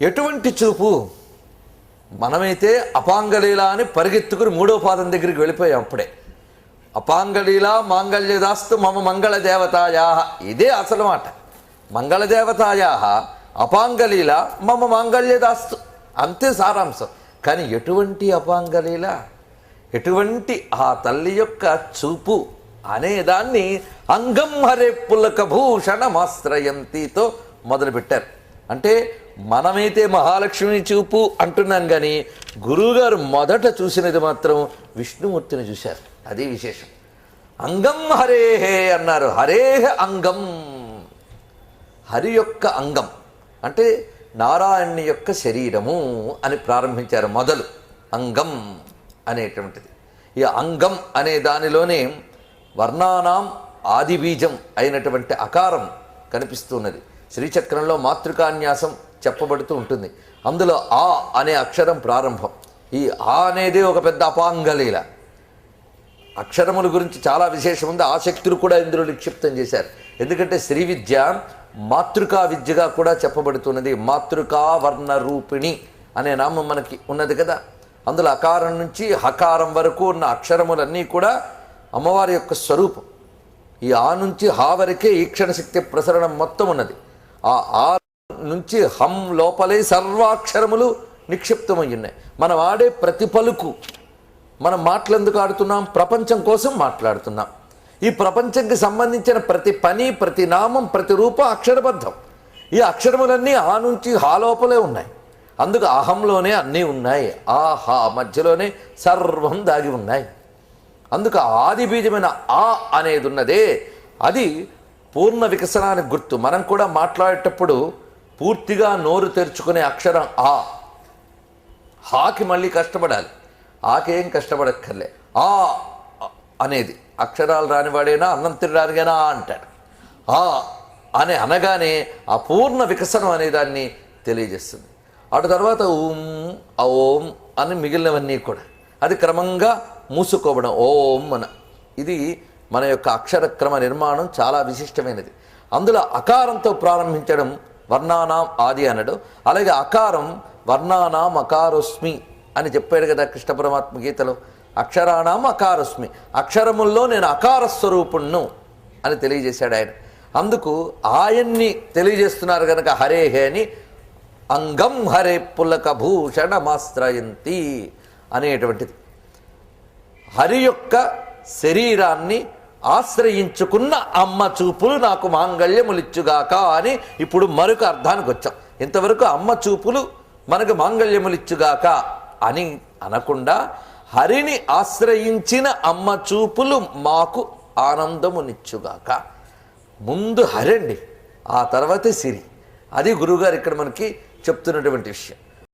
ఎటువంటి చూపు? మనమైతే అపాంగలీల అని పరిగెత్తుకుని మూడో పాదం దగ్గరికి వెళ్ళిపోయాం. అప్పుడే అపాంగలీల మాంగళ్యదాస్తు మమ మంగళదేవతాయా, ఇదే అసలు మాట. మంగళదేవతాయా అపాంగలీల మమ మాంగళ్యదాస్తు, అంతే సారాంశం. కానీ ఎటువంటి అపాంగలీల, ఎటువంటి ఆ తల్లి యొక్క చూపు అనేదాన్ని అంగం హరే పులకభూషణమాశ్రయంతితో మొదలుపెట్టారు. అంటే మనమైతే మహాలక్ష్మి చూపు అంటున్నాం, కానీ గురువుగారు మొదట చూసినది మాత్రం విష్ణుమూర్తిని చూశారు. అది విశేషం. అంగం హరేహే అన్నారు. హరేహ అంగం, హరి యొక్క అంగం అంటే నారాయణుని యొక్క శరీరము అని ప్రారంభించారు. మొదలు అంగం అనేటువంటిది. ఈ అంగం అనే దానిలోనే వర్ణానాం ఆది బీజం అయినటువంటి అకారం కనిపిస్తున్నది. శ్రీచక్రంలో మాతృకాన్యాసం చెప్పబడుతూ ఉంటుంది. అందులో ఆ అనే అక్షరం ప్రారంభం. ఈ ఆ అనేది ఒక పెద్ద అపాంగలీల. అక్షరముల గురించి చాలా విశేషం ఉంది. ఆసక్తులు కూడా ఇందులో నిక్షిప్తం చేశారు. ఎందుకంటే శ్రీ విద్య మాతృకా విద్యగా కూడా చెప్పబడుతున్నది. మాతృకా వర్ణ రూపిణి అనే నామం మనకి ఉన్నది కదా. అందులో అకారం నుంచి హకారం వరకు ఉన్న అక్షరములన్నీ కూడా అమ్మవారి యొక్క స్వరూపం. ఈ ఆ నుంచి హా వరకే ఈక్షణ శక్తి ప్రసరణం మొత్తం ఉన్నది. ఆ ఆ నుంచి హం లోపలే సర్వాక్షరములు నిక్షిప్తమై ఉన్నాయి. మనం ఆడే ప్రతి పలుకు, మనం మాటలెందుకు ఆడుతున్నాం? ప్రపంచం కోసం మాట్లాడుతున్నాం. ఈ ప్రపంచంకి సంబంధించిన ప్రతి పని, ప్రతి నామం, ప్రతి రూపం అక్షరబద్ధం. ఈ అక్షరములన్నీ ఆ నుంచి హా లోపలే ఉన్నాయి. అందుకు అహంలోనే అన్నీ ఉన్నాయి. ఆ హా మధ్యలోనే సర్వం దాగి ఉన్నాయి. అందుకు ఆది బీజమైన ఆ అనేది ఉన్నదే, అది పూర్ణ వికసనానికి గుర్తు. మనం కూడా మాట్లాడేటప్పుడు పూర్తిగా నోరు తెరుచుకునే అక్షరం ఆ. హాకి మళ్ళీ కష్టపడాలి, ఆకేం కష్టపడక్కర్లే. ఆ అనేది అక్షరాలు రానివాడైనా అన్నం తినడానికైనా అంటాడు. ఆ అని అనగానే ఆ పూర్ణ వికసనం అనే దాన్ని తెలియజేస్తుంది. అటు తర్వాత ఓం ఓం అని మిగిలినవన్నీ కూడా అది క్రమంగా మూసుకోవడం ఓం మన. ఇది మన యొక్క అక్షరక్రమ నిర్మాణం చాలా విశిష్టమైనది. అందులో అకారంతో ప్రారంభించడం వర్ణానాం ఆది అనడు. అలాగే అకారం వర్ణానాం అకారోస్మి అని చెప్పాడు కదా కృష్ణ పరమాత్మ గీతలో. అక్షరాణం అకారోస్మి, అక్షరముల్లో నేను అకార స్వరూపుణ్ణు అని తెలియజేశాడు ఆయన. అందుకు ఆయన్ని తెలియజేస్తున్నారు కనుక హరేహే అని అంగం హరే పులకభూషణమాశ్రయంతి అనేటువంటిది. హరి యొక్క శరీరాన్ని ఆశ్రయించుకున్న అమ్మ చూపులు నాకు మాంగళ్యములిచ్చుగాక అని ఇప్పుడు మరొక అర్థానికి వచ్చాం. ఇంతవరకు అమ్మ చూపులు మనకు మాంగళ్యములిచ్చుగాక అని అనకుండా హరిని ఆశ్రయించిన అమ్మ చూపులు మాకు ఆనందమునిచ్చుగాక. ముందు హరి అండి, ఆ తర్వాతే సిరి. అది గురువుగారు ఇక్కడ మనకి చెప్తున్నటువంటి విషయం.